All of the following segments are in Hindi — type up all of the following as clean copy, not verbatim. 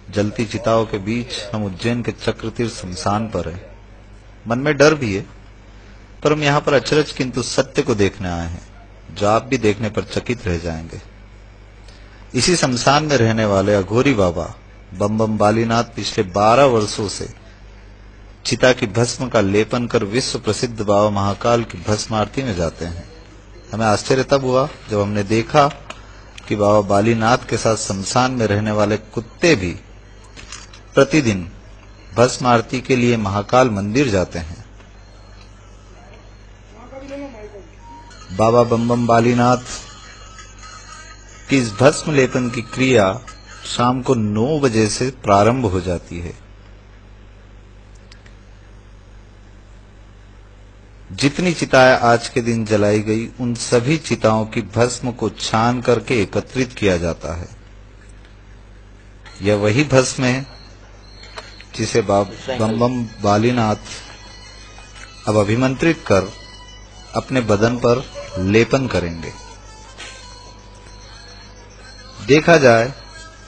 जलती चिताओं के बीच हम उज्जैन के चक्रतीर्थ शमशान पर हैं। मन में डर भी है, पर हम यहाँ पर अचरज किंतु सत्य को देखने आए हैं, जो आप भी देखने पर चकित रह जाएंगे। इसी शमशान में रहने वाले अघोरी बाबा बम बम बालीनाथ पिछले 12 वर्षों से चिता की भस्म का लेपन कर विश्व प्रसिद्ध बाबा महाकाल की भस्म आरती में जाते हैं। हमें आश्चर्य तब हुआ जब हमने देखा कि बाबा बालीनाथ के साथ शमशान में रहने वाले कुत्ते भी प्रतिदिन भस्म आरती के लिए महाकाल मंदिर जाते हैं। बाबा बम बम बालीनाथ की इस भस्म लेपन की क्रिया शाम को 9 बजे से प्रारंभ हो जाती है। जितनी चिताएं आज के दिन जलाई गई, उन सभी चिताओं की भस्म को छान करके एकत्रित किया जाता है। यह वही भस्म है जिसे बम बम बालीनाथ अब अभिमंत्रित कर अपने बदन पर लेपन करेंगे। देखा जाए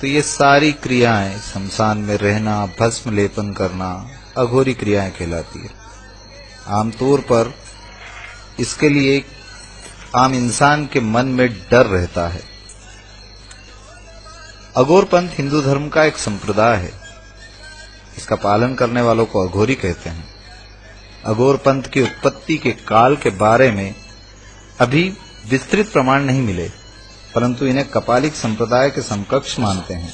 तो ये सारी क्रियाएं, शमशान में रहना, भस्म लेपन करना, अघोरी क्रियाएं कहलाती है। आमतौर पर इसके लिए आम इंसान के मन में डर रहता है। अघोरपंथ हिंदू धर्म का एक संप्रदाय है। इसका पालन करने वालों को अघोरी कहते हैं। अघोरपंथ की उत्पत्ति के काल के बारे में अभी विस्तृत प्रमाण नहीं मिले, परंतु इन्हें कपालिक संप्रदाय के समकक्ष मानते हैं।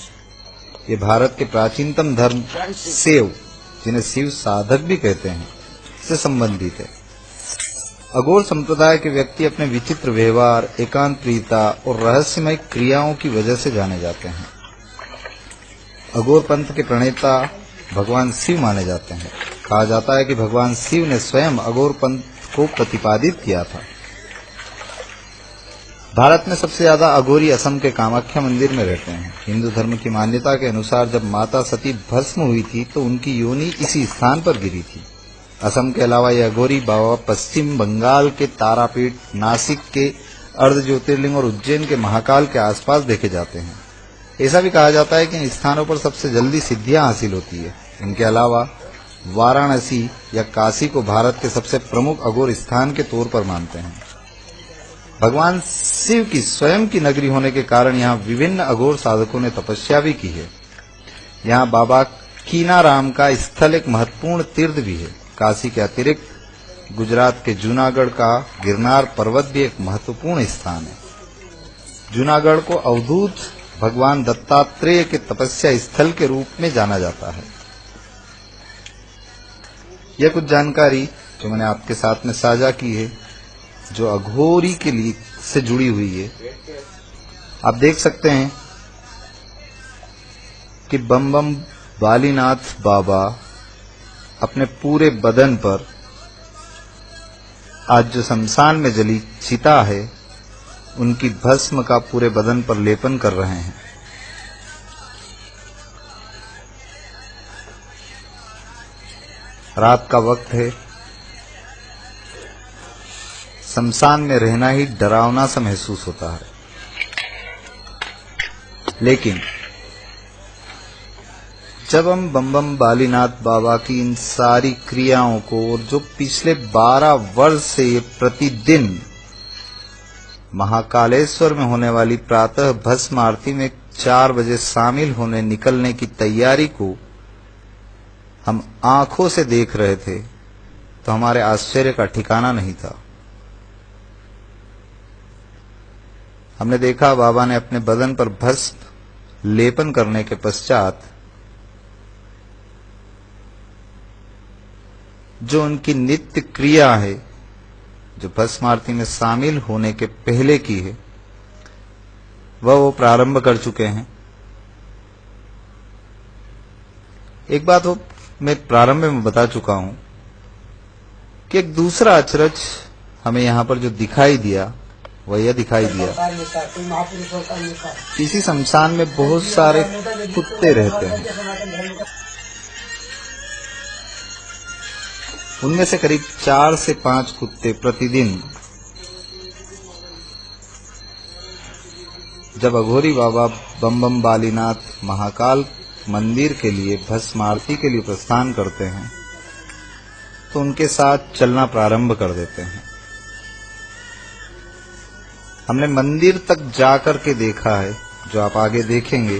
ये भारत के प्राचीनतम धर्म शैव, जिन्हें शिव साधक भी कहते हैं, से संबंधित है। अघोर संप्रदाय के व्यक्ति अपने विचित्र व्यवहार, एकांत प्रियता और रहस्यमय क्रियाओं की वजह से जाने जाते हैं। अघोर पंथ के प्रणेता भगवान शिव माने जाते हैं। कहा जाता है कि भगवान शिव ने स्वयं अघोर पंथ को प्रतिपादित किया था। भारत में सबसे ज्यादा अघोरी असम के कामाख्या मंदिर में रहते हैं। हिंदू धर्म की मान्यता के अनुसार जब माता सती भस्म हुई थी तो उनकी योनि इसी स्थान पर गिरी थी। असम के अलावा यह अघोरी बाबा पश्चिम बंगाल के तारापीठ, नासिक के अर्ध ज्योतिर्लिंग और उज्जैन के महाकाल के आसपास देखे जाते हैं। ऐसा भी कहा जाता है कि इन स्थानों पर सबसे जल्दी सिद्धियां हासिल होती है। इनके अलावा वाराणसी या काशी को भारत के सबसे प्रमुख अघोर स्थान के तौर पर मानते हैं। भगवान शिव की स्वयं की नगरी होने के कारण यहाँ विभिन्न अघोर साधकों ने तपस्या भी की है। यहाँ बाबा कीनाराम का स्थल एक महत्वपूर्ण तीर्थ भी है। काशी के अतिरिक्त गुजरात के जूनागढ़ का गिरनार पर्वत भी एक महत्वपूर्ण स्थान है। जूनागढ़ को अवधूत भगवान दत्तात्रेय के तपस्या स्थल के रूप में जाना जाता है। यह कुछ जानकारी जो मैंने आपके साथ में साझा की है, जो अघोरी के लिए से जुड़ी हुई है। आप देख सकते हैं कि बम बम बालीनाथ बाबा अपने पूरे बदन पर आज जो शमशान में जली चिता है, उनकी भस्म का पूरे बदन पर लेपन कर रहे हैं। रात का वक्त है। शमशान में रहना ही डरावना सा महसूस होता है, लेकिन जब हम बम बम बालीनाथ बाबा की इन सारी क्रियाओं को, और जो पिछले 12 वर्ष से ये प्रतिदिन महाकालेश्वर में होने वाली प्रातः भस्म आरती में 4 बजे शामिल होने निकलने की तैयारी को हम आंखों से देख रहे थे, तो हमारे आश्चर्य का ठिकाना नहीं था। हमने देखा बाबा ने अपने बदन पर भस्म लेपन करने के पश्चात जो उनकी नित्य क्रिया है, जो भस्म आरती में शामिल होने के पहले की है, वह वो प्रारंभ कर चुके हैं। एक बात वो मैं प्रारंभ में बता चुका हूं कि एक दूसरा अचरज हमें यहां पर जो दिखाई दिया, वह यह दिखाई दिया, इसी शमशान में बहुत सारे कुत्ते रहते हैं। उनमें से करीब 4 से 5 कुत्ते प्रतिदिन जब अघोरी बाबा बम बम बालीनाथ महाकाल मंदिर के लिए भस्म आरती के लिए प्रस्थान करते हैं तो उनके साथ चलना प्रारंभ कर देते हैं। हमने मंदिर तक जाकर के देखा है, जो आप आगे देखेंगे,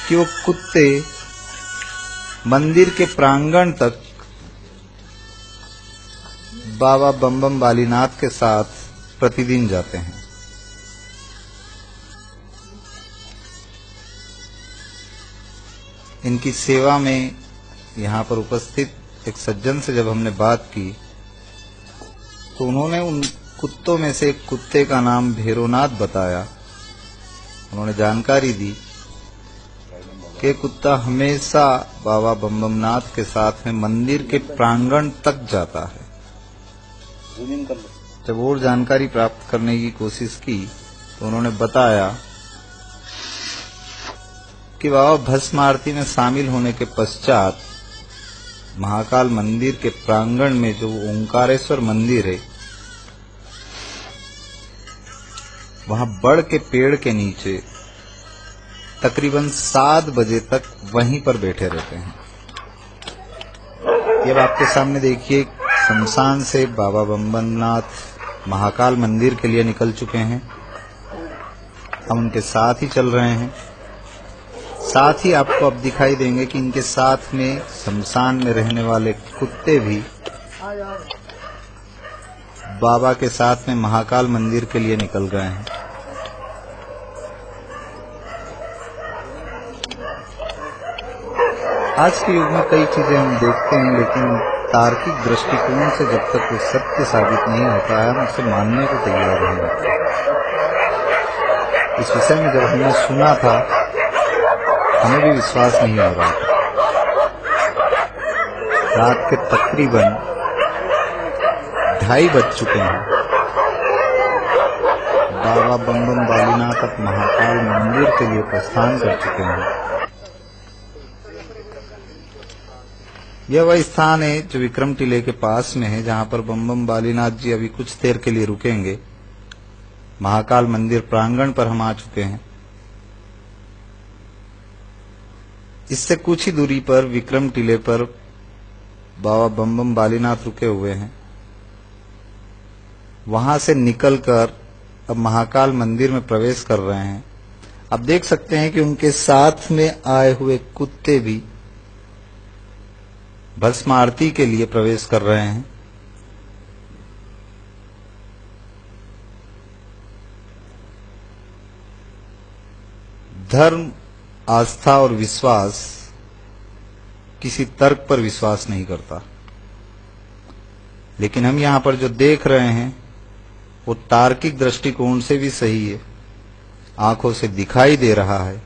कि वो कुत्ते मंदिर के प्रांगण तक बाबा बम बम बालीनाथ के साथ प्रतिदिन जाते हैं। इनकी सेवा में यहाँ पर उपस्थित एक सज्जन से जब हमने बात की तो उन्होंने उन कुत्तों में से एक कुत्ते का नाम भैरोनाथ बताया। उन्होंने जानकारी दी कि कुत्ता हमेशा बाबा बम बम नाथ के साथ में मंदिर के प्रांगण तक जाता है। जब और जानकारी प्राप्त करने की कोशिश की तो उन्होंने बताया कि बाबा भस्म आरती में शामिल होने के पश्चात महाकाल मंदिर के प्रांगण में जो ओंकारेश्वर मंदिर है, वहां बड़ के पेड़ के नीचे तकरीबन 7 बजे तक वहीं पर बैठे रहते हैं। ये आपके सामने देखिए, शमशान से बाबा बम बम नाथ महाकाल मंदिर के लिए निकल चुके हैं। हम उनके साथ ही चल रहे हैं। साथ ही आपको अब दिखाई देंगे कि इनके साथ में शमशान में रहने वाले कुत्ते भी बाबा के साथ में महाकाल मंदिर के लिए निकल गए हैं। आज के युग में कई चीजें हम देखते हैं, लेकिन तार्किक दृष्टिकोण से जब तक वो सत्य साबित नहीं होता है, हम उसे मानने को तैयार नहीं होते। इस विषय में जब हमने सुना था, हमें भी विश्वास नहीं हो रहा था। रात के तकरीबन 2:30 बज चुके हैं। बाबा बम बम बालीनाथ अब महाकाल मंदिर के लिए प्रस्थान कर चुके हैं। यह वह स्थान है जो विक्रम टीले के पास में है, जहां पर बम बम बालीनाथ जी अभी कुछ देर के लिए रुकेंगे। महाकाल मंदिर प्रांगण पर हम आ चुके हैं। इससे कुछ ही दूरी पर विक्रम टीले पर बाबा बम बम बालीनाथ रुके हुए हैं। वहां से निकलकर अब महाकाल मंदिर में प्रवेश कर रहे हैं। आप देख सकते हैं कि उनके साथ में आए हुए कुत्ते भी भस्म आरती के लिए प्रवेश कर रहे हैं। धर्म, आस्था और विश्वास किसी तर्क पर विश्वास नहीं करता, लेकिन हम यहां पर जो देख रहे हैं वो तार्किक दृष्टिकोण से भी सही है, आंखों से दिखाई दे रहा है।